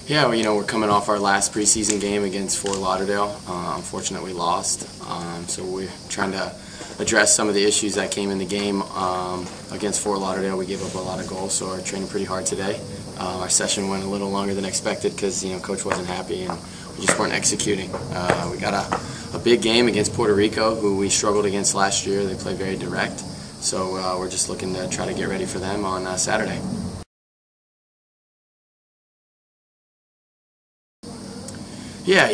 Yeah, well, we're coming off our last preseason game against Fort Lauderdale. Unfortunately, we lost. So we're trying to address some of the issues that came in the game. Against Fort Lauderdale, we gave up a lot of goals, so we're training pretty hard today. Our session went a little longer than expected because Coach wasn't happy and we just weren't executing. We got a big game against Puerto Rico, who we struggled against last year. They play very direct, so we're just looking to try to get ready for them on Saturday. Yeah,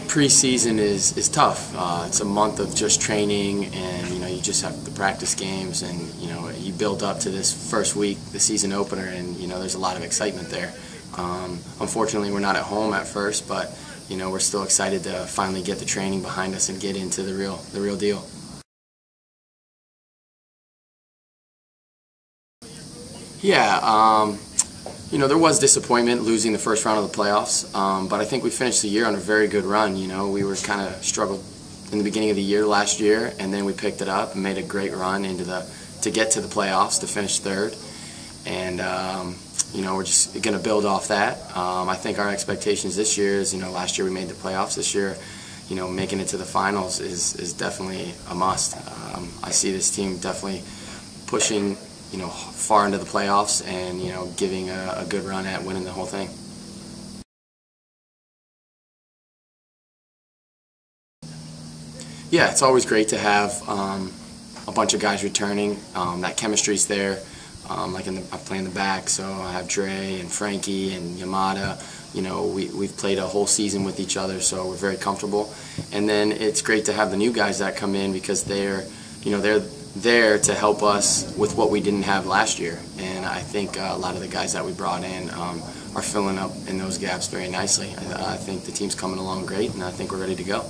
preseason is tough. It's a month of just training, and you just have the practice games, and you build up to this first week, the season opener, and there's a lot of excitement there. Unfortunately, we're not at home at first, but we're still excited to finally get the training behind us and get into the real deal. Yeah. There was disappointment losing the first round of the playoffs, but I think we finished the year on a very good run. We were kind of struggled in the beginning of the year last year, and then we picked it up and made a great run to get to the playoffs, to finish third. And we're just going to build off that. I think our expectations this year is, last year we made the playoffs. This year, making it to the finals is definitely a must. I see this team definitely pushing far into the playoffs and giving a good run at winning the whole thing. Yeah, it's always great to have a bunch of guys returning. That chemistry's there. Like I play in the back, so I have Dre and Frankie and Yamada. We've played a whole season with each other, so we're very comfortable. And then it's great to have the new guys that come in because they're there to help us with what we didn't have last year. And I think a lot of the guys that we brought in are filling up in those gaps very nicely. I think the team's coming along great, and I think we're ready to go.